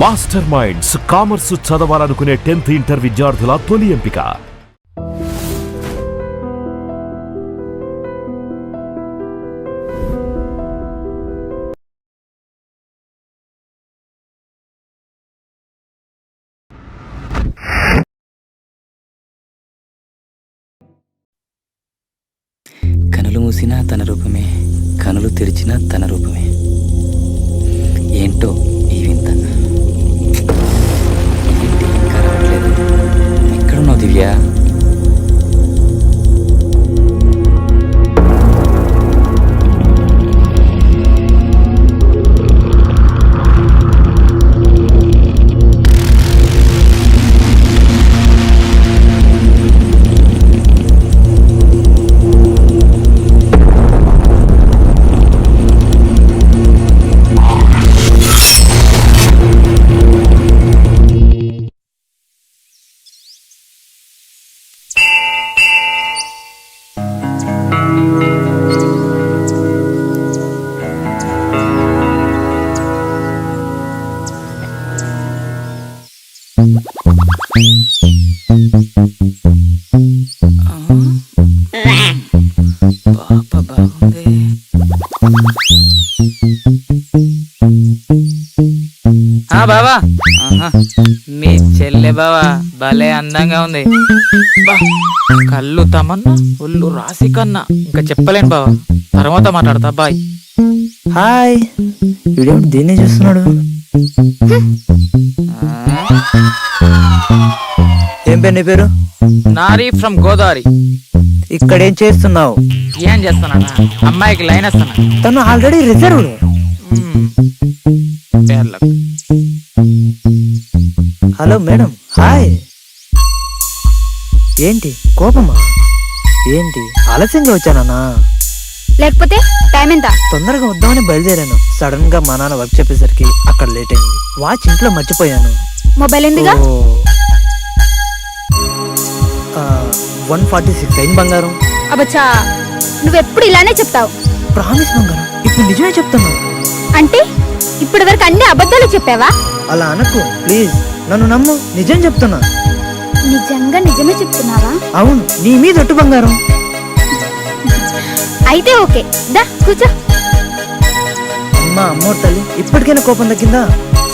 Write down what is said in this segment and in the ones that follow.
Master minds commerce చదవాలనుకునే 10th inter విద్యార్థుల తొలి ఎంపిక. కనులు మూసినా తన రూపమే, కనులు తెరిచినా తన రూపమే. ఏంటో ఈ వింత. ఏంటి ఇంకా రావట్లేదు? ఎక్కడున్నావు దివ్య? బావా, మీ చెల్లె బావా భలే అందంగా ఉంది. కళ్ళు తమన్నా, ఒళ్ళు రాసి కన్నా ఇంకా చెప్పలేను బావా. తర్వాత మాట్లాడతా, బాయ్. హాయ్, వీడేమిటి దీన్ని చూస్తున్నాడు? ఏం పేరు నీ పేరు? నారీ ఫ్రమ్ గోదావరి. ఇక్కడ ఏం చేస్తున్నావు? ఏం చేస్తున్నా? అమ్మాయికి లైన్ వస్తున్నా. తను already reserved. Hello madam, hi. ఏంటి కోపమా? ఏంటి ఆలస్యంగా వచ్చానా? లేకపోతే టైం ఎంత? తొందరగా వద్దామని బయలుదేరాను. సడన్ గా మా నాన్న వర్క్ చెప్పేసరికి అక్కడ లేట్ అయింది. వాచ్ ఇంట్లో మర్చిపోయాను. మొబైల్ ఎందుగా? 146 అయింది బంగారం. అబ్బచ్చా, నువ్వెప్పుడు ఇలానే చెప్తావు. ప్రామిస్ బంగారం, ఇప్పుడు నిజమే చెప్తున్నా. అంటే ఇప్పటి వరకు అన్ని అబద్ధాలు చెప్పావా? అలా అనకు ప్లీజ్, నన్ను నమ్ము, నిజం చెప్తున్నా. నిజంగా నిజమే చెప్తున్నావా? అవును, నీ మీద ఒట్టు బంగారం. అయితే ఓకే, దా కూర్చో. అమ్మా అమ్మోరు తల్లి, ఇప్పటికైనా కోపం తగ్గిందా?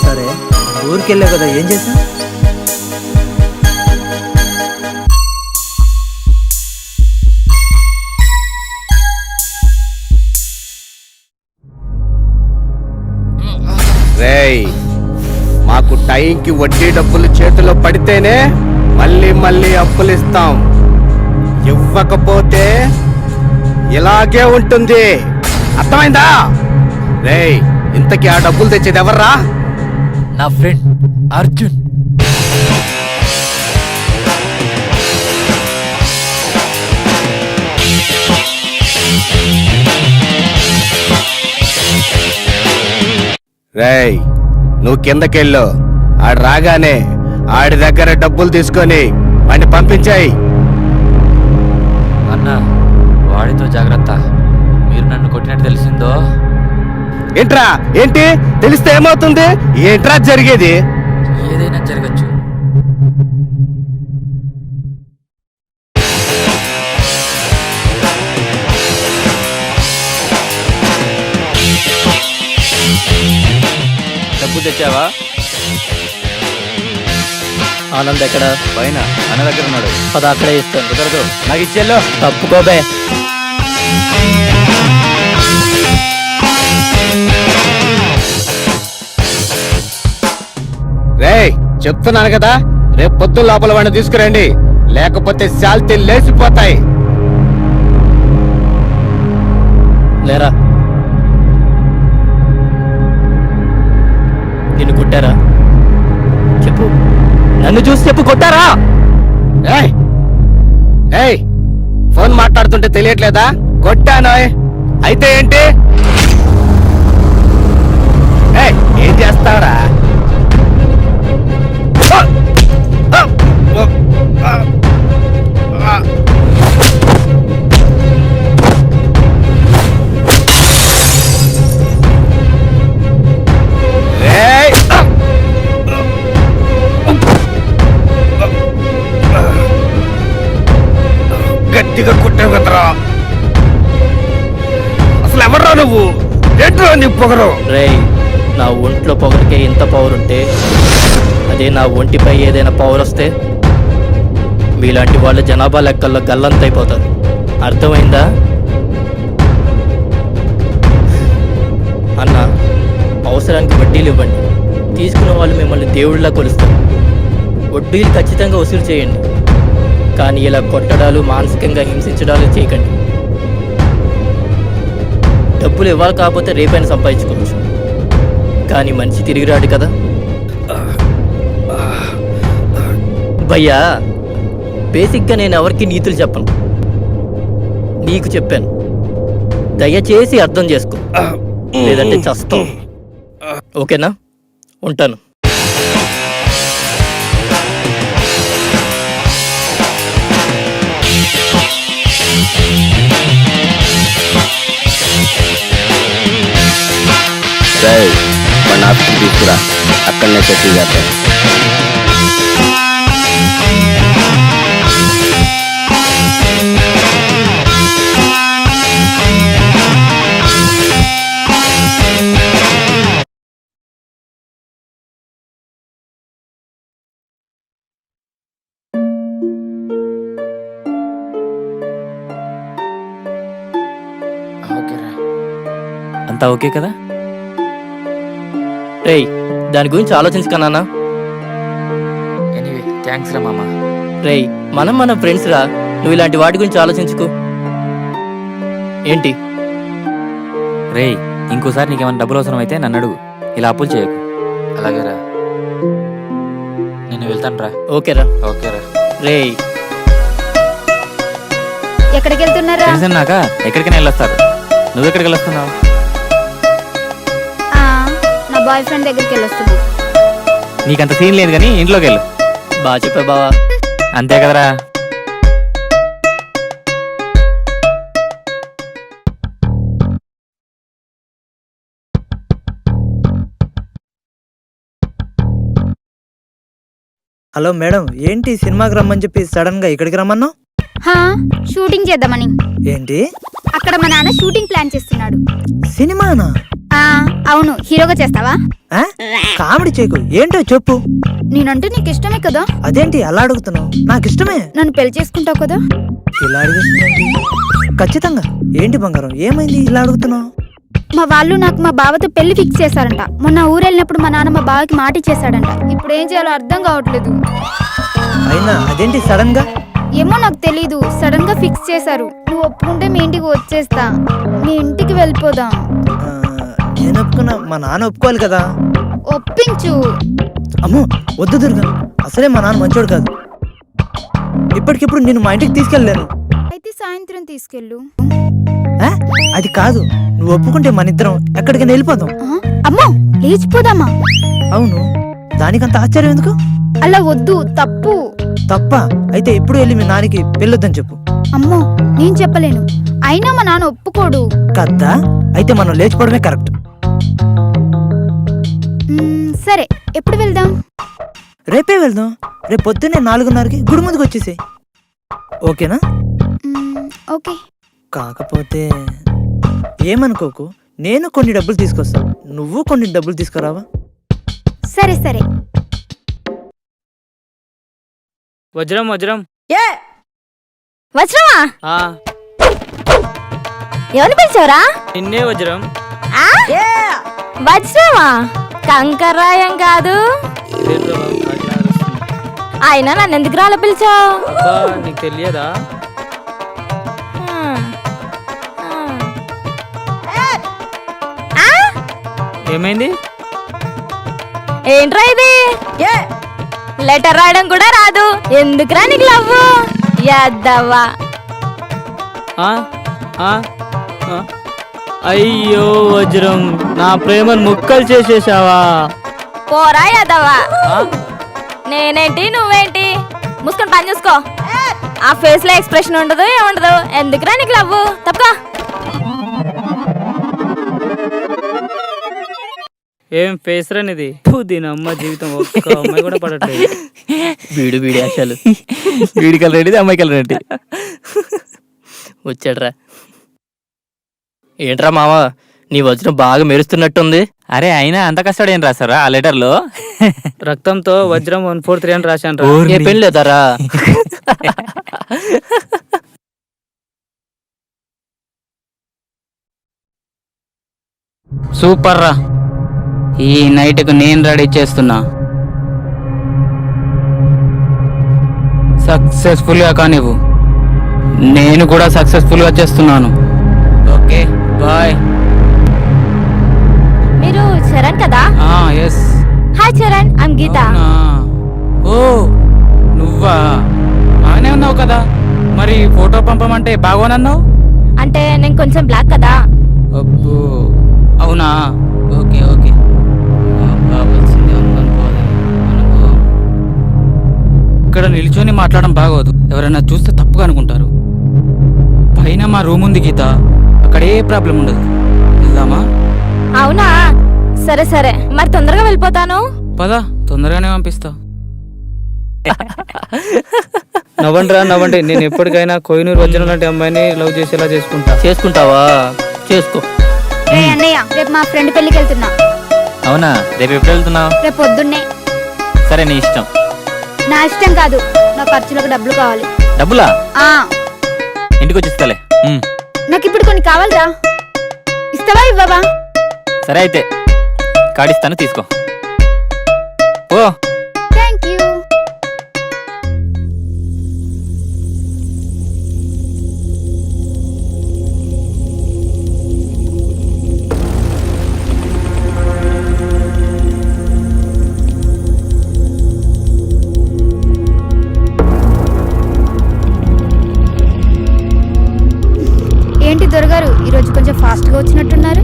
సరే, ఊరికెళ్ళావు కదా, ఏం చేసా? రేయ్, మాకు టైంకి వడ్డీ డబ్బులు చేతిలో పడితేనే మళ్ళీ మళ్ళీ అప్పులు ఇస్తాం. ఇవ్వకపోతే ఇలాగే ఉంటుంది, అర్థమైందా? రేయ్, ఇంతకీ ఆ డబ్బులు తెచ్చేది ఎవర్రా? నా ఫ్రెండ్ అర్జున్. రేయ్, నువ్వు కిందకెళ్ళు. ఆడు రాగానే ఆడి దగ్గర డబ్బులు తీసుకొని వాడిని పంపించాయి. అన్న, వాడితో జాగ్రత్త. మీరు నన్ను కొట్టినట్టు తెలిసిందో? ఏంట్రా? ఏంటి తెలిస్తే ఏమవుతుంది? ఏంట్రా జరిగేది? ఏదైనా జరగచ్చు. డబ్బు తెచ్చావా? ఆనంద్ ఎక్కడ? పైన అన్న దగ్గర ఉన్నాడు. పద, అక్కడే ఇస్తాను. కుదరదు, నాకు ఇచ్చేళ్ళు. తప్పుకోబే. రేయ్, చెప్తున్నాను కదా, రేపు పొద్దున్న లోపల వాడిని తీసుకురండి, లేకపోతే శాల్తీ లేచిపోతాయి. లేరా, నిన్ను కొట్టారా? చెప్పు, నన్ను చూసి చెప్పు, కొట్టారా? ఏయ్ ఏయ్, ఫోన్ మాట్లాడుతుంటే తెలియట్లేదా? కొట్టాను. అయితే ఏంటి? ఏయ్, ఏం చేస్తావురా? నువ్వు? ఏంట్రా నీ పొగరు? రేయ్, నా ఒంట్లో పొగరికే ఇంత పవర్ ఉంటే అదే నా ఒంటిపై ఏదైనా పవర్ వస్తే మీలాంటి వాళ్ళ జనాభా లెక్కల్లో గల్లంతైపోతారు. అర్థమైందా? అన్న, అవసరానికి వడ్డీలు ఇవ్వండి. తీసుకున్న వాళ్ళు మిమ్మల్ని దేవుళ్ళలా కొలుస్తారు. వడ్డీలు ఖచ్చితంగా వసూలు చేయండి, కానీ ఇలా కొట్టడాలు, మానసికంగా హింసించడాలు చేయకండి. డబ్బులు ఇవ్వాలి కాకపోతే రేపైనా సంపాదించుకోవచ్చు, కానీ మనిషి తిరిగి రాడు కదా. భయ్యా, బేసిక్గా నేను ఎవరికి నీతులు చెప్పను, నీకు చెప్పాను. దయచేసి అర్థం చేసుకో, లేదంటే చస్తాం. ఓకేనా? ఉంటాను. మన ఆఫీస్కి తీసుకురా, అక్కడనే సెటిల్ చేద్దాం. ఓకేరా, అంతా ఓకే కదా? రేయ్, దాని గురించి ఆలోచించుకన్నా. ఎనీవే థ్యాంక్స్ రా మామ. రేయ్, మన ఫ్రెండ్స్ రా, నువ్వు ఇలాంటి వాటి గురించి ఆలోచించుకో. ఏంటి? రేయ్, ఇంకోసారి నీకేమైనా డబ్బులు అవసరం అయితే నన్ను అడుగు, ఇలా అప్పులు చేయకు. అలాగేరా, నేను వెళ్తాను రా. ఓకేరా. ఓకేరా. రేయ్, ఎక్కడికి వెళ్తున్నారా? ఫ్రెండ్స్ అన్నాక ఎక్కడికైనా వెళ్ళొస్తారు. నువ్వు ఎక్కడికి వెళ్ళొస్తున్నావు? నా బాయ్ ఫ్రెండ్ దగ్గరికి వెళ్ళొస్తున్నా. నీకంత సీన్ లేదు కానీ ఇంట్లోకి వెళ్ళు. బాగా చెప్పా బావా. అంతే కదరా. హలో మేడం, ఏంటి సినిమాకి రమ్మని చెప్పి సడన్ గా ఇక్కడికి రమ్మన్నావు? హా, షూటింగ్ చేద్దామని. ఏంటి? అక్కడ మా నాన్న షూటింగ్ ప్లాన్ చేస్తున్నాడు. సినిమానా? అవును, హీరోగా చేస్తావా? ఆ? కామెడీ చేయకు, ఏంటో చెప్పు. నేనంటే నీకు ఇష్టమే కదా. అదేంటి అలా అడుగుతున్నావు? నాకు ఇష్టమే. నన్ను పెళ్లి చేసుకుంటావు కదా? ఇలా అడిగేస్తుంది ఖచ్చితంగా. ఏంటి బంగారం, ఏమైంది ఇలా అడుగుతున్నావు? మా వాళ్ళు నాకు మా బావతో పెళ్లి ఫిక్స్ చేశారంట. మొన్న ఊరెళ్ళినప్పుడు మా నాన్న మా బావకి మాట ఇచ్చేసాడంట. ఇప్పుడు ఏం చేయాలో అర్థం కావట్లేదు. అయినా అదేంటి సడన్ గా? ఏమో నాకు తెలీదు, సడన్ గా ఫిక్స్ చేశారు. నువ్వు ఒప్పుకుంటే మీ ఇంటికి వచ్చేస్తా, మీ ఇంటికి వెళ్ళిపోదాం. నేను ఒప్పుకున్నా, మా నాన్న ఒప్పుకోవాలి కదా. ఒప్పించు. అమ్మో వద్దు దుర్గా, అసలే మా నాన్న మంచోడు కాదు. ఇప్పటికిప్పుడు నేను మా ఇంటికి తీసుకెళ్ళలేను. అయితే సాయంత్రం తీసుకెళ్ళు. అది కాదు, నువ్వు ఒప్పుకుంటే మన ఇద్దరం ఎక్కడికైనా వెళ్ళిపోదాం. అమ్మో, లేచిపోదామా? అవును, దానికంత ఆశ్చర్యం ఎందుకు? అలా వద్దు, తప్పు. తప్ప అయితే ఇప్పుడు వెళ్ళి మీ నాన్నకి పెళ్ళొద్దని చెప్పు. అమ్మో, నేను చెప్పలేను. అయినా మా నాన్న ఒప్పుకోడు కదా. అయితే మనం లేచిపోవడమే కరెక్ట్. సరే, ఎప్పుడు వెళ్దాం? రేపే వెళ్దాం. రేపు పొద్దున్నే 4:30కి గుడి ముందుకు వచ్చేసి. ఓకేనా? ఓకే. కాకపోతే ఏమనుకోకు, నేను కొన్ని డబ్బులు తీసుకొస్తాను, నువ్వు కొన్ని డబ్బులు తీసుకురావా? సరే సరే. వజ్రం వజ్రం. వజ్రమా? ఎవరు పిలిచావురా? నిన్నే వజ్రం. వజ్రమా? కంకర్రాయం కాదు. అయినా నన్ను ఎందుకు రాలా పిలిచావు? నీకు తెలియదా? ఏమైంది? ఏంట్రా ఇది? లెటర్ రాయడం కూడా రాదు, ఎందుకురా నీకు లవ్వు? యాదవ్వా. అయ్యో వజ్రం, నా ప్రేమను ముక్కలు చేసేసావా? పోరా యాదవ్వా. నేనేంటి నువ్వేంటి? ముసుకొని పని చూసుకో. ఆ ఫేస్ లో ఎక్స్ప్రెషన్ ఉండదు, ఏముండదు. ఎందుకురా నీకు లవ్వు? తప్పగా. ఏం ఫేస్ రానిది? దీని అమ్మ జీవితం ఒక్క అమ్మాయి కూడా పడట్లేదు. వీడి ఆశలు. వీడి కలర్ ఏంటి, అమ్మాయి కలర్ ఏంటి? వచ్చాడ్రా. ఏంట్రా మామ, నీ వజ్రం బాగా మెరుస్తున్నట్టుంది. అరే అయినా అంత కష్టపడి ఏం రాసారా ఆ లెటర్లో? రక్తంతో వజ్రం 143 అని రాశాను రా. ఏ పెళ్ళి లేదారా? సూపర్ రా, ఈ నైట్కు నేను రెడీ చేస్తున్నా. సక్సెస్ఫుల్ గా కానివ్వు, నేను కూడా సక్సెస్ఫుల్ గా చేస్తున్నాను. Okay bye. మీరు చరణ్ కదా? Yes. Hi Charan, I'm Geetha. ఓ నువ్వా? బాగానే ఉన్నావు కదా, మరి ఫోటో పంపమంటే బాగోనన్నావు. అంటే నేను కొంచెం బ్లాక్ కదా. అబ్బో అవునా? ఓకే ఓకే, కావాల్సింది అనుకోవాలి. ఇక్కడ నిల్చొని మాట్లాడడం బాగోదు, ఎవరైనా చూస్తే తప్పుగా అనుకుంటారు. పైన మా రూమ్ ఉంది గీత, అక్కడ ఏ ప్రాబ్లం ఉండదు. వెళ్దామా? అవునా, సరే సరే, మరి తొందరగా వెళ్ళిపోతాను. పదా, తొందరగానే పంపిస్తా. నవ్వండి, నేను ఎప్పటికైనా కోహినూరు వజ్రం లాంటి అమ్మాయిని లవ్ చేసేలా చేసుకుంటా. చేసుకుంటావా? చేసుకో. అన్నయ్య, రేపు మా ఫ్రెండ్ పెళ్లికి వెళ్తున్నా. అవునా? రేపు ఎప్పుడు వెళ్తున్నావు? రేపు పొద్దున్నే. సరే నీ ఇష్టం. నా ఇష్టం కాదు, నా ఖర్చులకు డబ్బులు కావాలి. డబ్బులా? ఆ ఇంటికి వచ్చి ఇస్తాలే. నాకు ఇప్పుడు కొన్ని కావాలిరా, ఇస్తావా ఇవ్వవా? సరే అయితే కాడిస్తాను, తీసుకో. ఓ థ్యాంక్ యూ. ఏంటి దొరగారు, ఈరోజు కొంచెం ఫాస్ట్గా వచ్చినట్టున్నారు?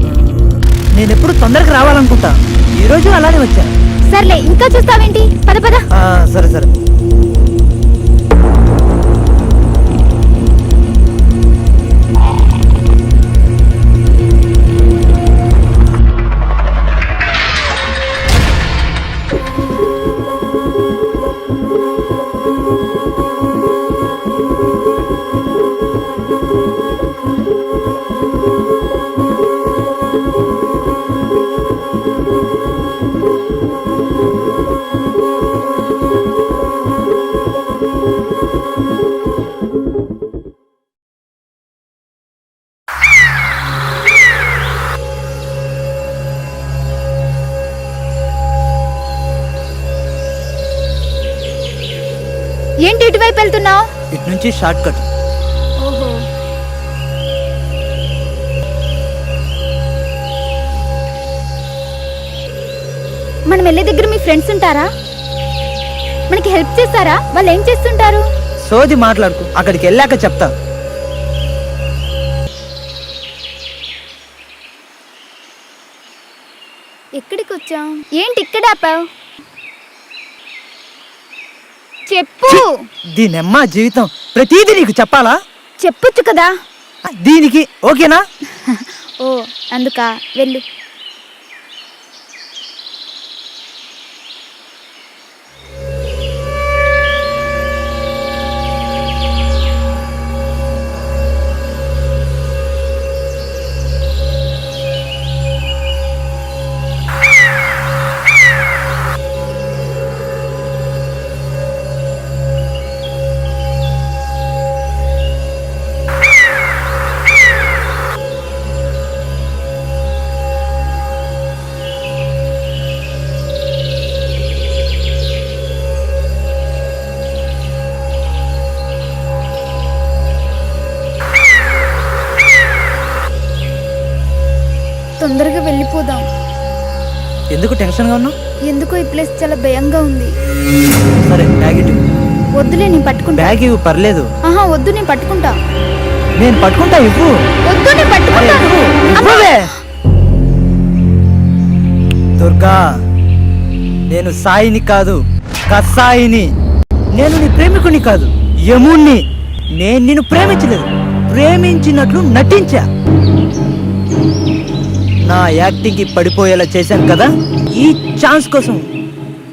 నేను ఎప్పుడు తొందరగా రావాలనుకుంటా, ఈ రోజు అలానే వచ్చా. సర్లే, ఇంకా చూస్తావేంటి? పద పద. సరే సరే. ఏంటి ఇటువైపు వెళ్తున్నావు? ఇటు నుంచి షార్ట్ కట్. ఓహో, మనం వెళ్ళే దగ్గర మీ ఫ్రెండ్స్ ఉంటారా? మనకి హెల్ప్ చేస్తారా? వాళ్ళు ఏం చేస్తుంటారు? సోది మాట్లాడుకు, అక్కడికి వెళ్ళాక చెప్తా. ఎక్కడికి వచ్చాం? ఏంటి ఇక్కడ ఆపావు? చెప్పు. దీనమ్మ జీవితం, ప్రతిదీ నీకు చెప్పాలా? చెప్పొచ్చు కదా. దీనికి ఓకేనా? ఓ అందుకా, వెళ్ళు. తొందరగా వెళ్ళిపోదాం. ఎందుకు టెన్షన్గా ఉన్నావు? ఎందుకో ఈ ప్లేస్ చాలా భయంగా ఉంది. సరే బ్యాగ్ ఇటు. వద్దులే, నేను పట్టుకుంటా. బ్యాగ్ ఇవ్వు, పర్లేదు. ఆహా వద్దు, నేను పట్టుకుంటా. నేను పట్టుకుంటా, ఇవ్వు. వద్దు, నేను అరే, పట్టుకుంటా. ఇవ్వు, ఇవ్వవే. దుర్గా, నేను సాయిని కాదు, కసాయిని. నేను నీ ప్రేమికుని కాదు, యముణ్ణి. నేను నిన్ను ప్రేమించలేదు, ప్రేమించినట్లు నటించా. నా యాక్టింగ్ కి పడిపోయేలా చేశాను కదా. ఈ ఛాన్స్ కోసం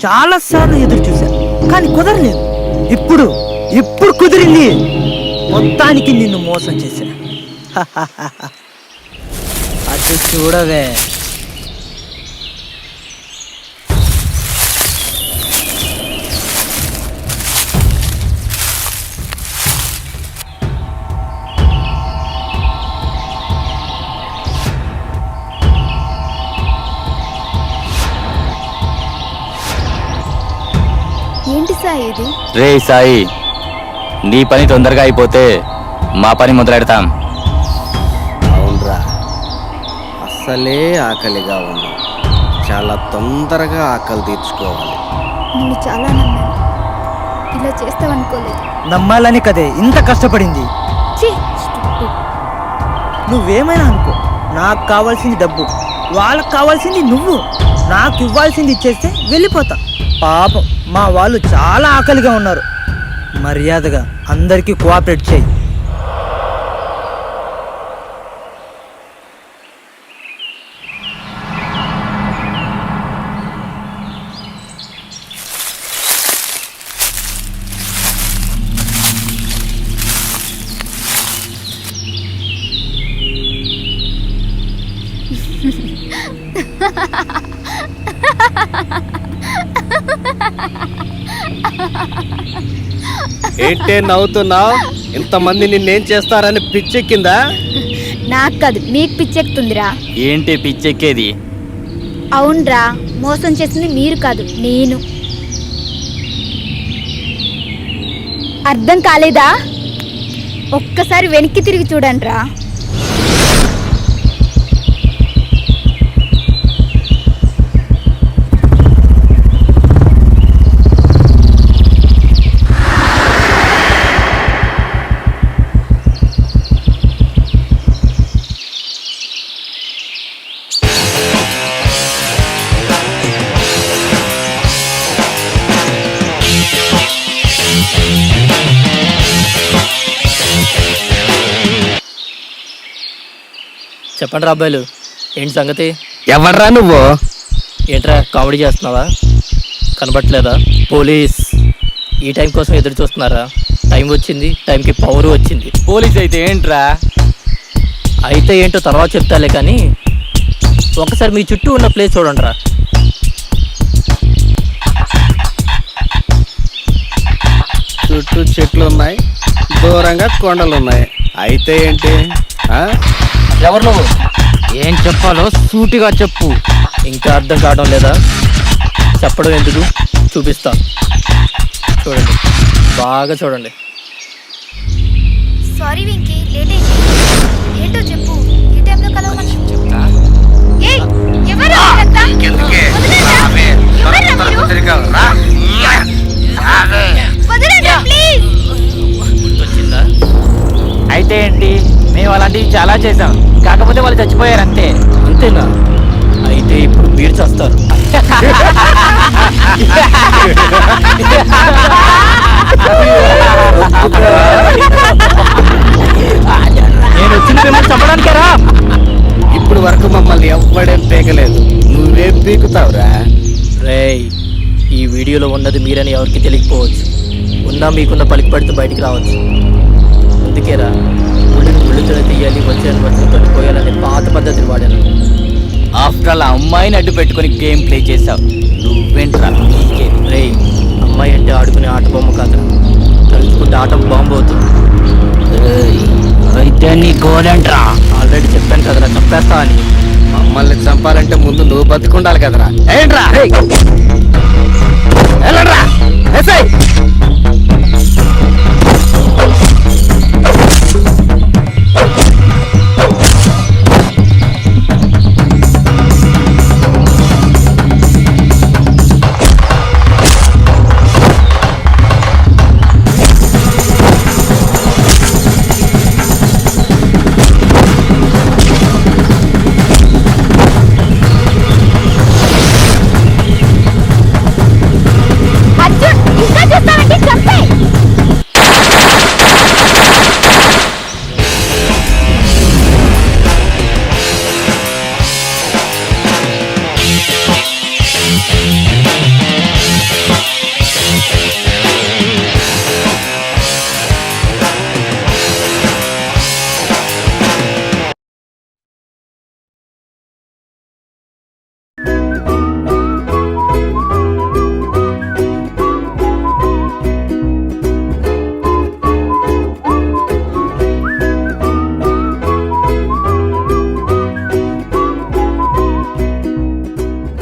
చాలా సార్లు ఎదురు చూశాను, కానీ కుదరలేదు. ఇప్పుడు కుదిరింది. మొత్తానికి నిన్ను మోసం చేశా. అటు చూడవే. ఏంటి సాయి ఇది? రే సాయి, నీ పని తొందరగా అయిపోతే మా పని మొదలెడతాం. అవునరా, అస్సలే ఆకలిగా ఉంది. చాలా తొందరగా ఆకలి తీర్చుకోవాలి. నిన్ను చాలా నమ్మాను, ఇలా చేస్తావనుకోలేదు. నమ్మాలని కదే ఇంత కష్టపడింది. ఛీ! నువ్వేమైనా అనుకో, నాకు కావాల్సింది డబ్బు, వాళ్ళకి కావాల్సింది నువ్వు. నాకు ఇవ్వాల్సింది ఇచ్చేస్తే వెళ్ళిపోతా. పాపం మా వాళ్ళు చాలా ఆకలిగా ఉన్నారు. మర్యాదగా అందరికీ కోఆపరేట్ చేయి. ఏంటే నవ్వుతున్నావు? ఇంతమంది నిన్నేం చేస్తారని పిచ్చెక్కిందా? నాకు కాదు, మీకు పిచ్చెక్కుతుందిరా. ఏంటి పిచ్చెక్కేది? అవునరా, మోసం చేసింది మీరు కాదు, నేను. అర్థం కాలేదా? ఒక్కసారి వెనక్కి తిరిగి చూడండి రా. చెప్పండి రా అబ్బాయిలు, ఏంటి సంగతి? ఎవర్రా నువ్వు? ఏంట్రా కామెడీ చేస్తున్నావా? కనబట్టలేదా? పోలీస్. ఈ టైం కోసం ఎదురు చూస్తున్నారా? టైం వచ్చింది, టైంకి పవర్ వచ్చింది. పోలీస్ అయితే ఏంట్రా? అయితే ఏంటో తర్వాత చెప్తాలే, కానీ ఒకసారి మీ చుట్టూ ఉన్న ప్లేస్ చూడండి రా. చుట్టూ చెట్లు ఉన్నాయి, దూరంగా కొండలు ఉన్నాయి. అయితే ఏంటి? ఎవరు నువ్వు? ఏం చెప్పాలో సూటిగా చెప్పు. ఇంకా అర్థం కావడం లేదా? చెప్పడం ఎందుకు, చూపిస్తా. చూడండి, బాగా చూడండి. సారీ వెంకీ, లేట్ అయింది. ఏంటో చెప్పు, ఈ టైంలో కలవమని. ఏయ్, ఎవరు మీరంతా? వదలండి. ఎవర్రా మీరు? వదలండి, ప్లీజ్. గుర్తొచ్చిందా? అయితే ఏంటి, మేము అలాంటివి చాలా చేసాం, కాకపోతే వాళ్ళు చచ్చిపోయారు అంతే. అంతేనా? అయితే ఇప్పుడు మీరు చేస్తారు. నేను వచ్చిన మిమ్మల్ని చంపడానికేరా? ఇప్పుడు వరకు మమ్మల్ని ఎవ్వడేం పీకలేదు, నువ్వేం పీకుతావురా? రేయ్, ఈ వీడియోలో ఉన్నది మీరని ఎవరికి తెలియకపోవచ్చు, ఉన్నా మీకున్న పలికిపడితే బయటికి రావచ్చు. అందుకేరా ముళ్ళుని ముళ్ళుతోనే తీయాలి, వచ్చిన వచ్చినతో పోయాలని పాత పద్ధతిని వాడాను. ఆఫ్టర్ ఆల్ అమ్మాయిని అడ్డు పెట్టుకుని గేమ్ ప్లే చేసావు, నువ్వేంట్రా? రేయ్, అమ్మాయి అంటే ఆడుకునే ఆట బొమ్మ కాదురా, తలుచుకుంటే ఆట బాంబు అవుతుంది. అయితే నీ గోలేంట్రా? ఆల్రెడీ చెప్పాను కదరా, చంపేస్తా అని. మమ్మల్ని చంపాలంటే ముందు నువ్వు బతుకుండాలి కదరా. ఏంట్రా?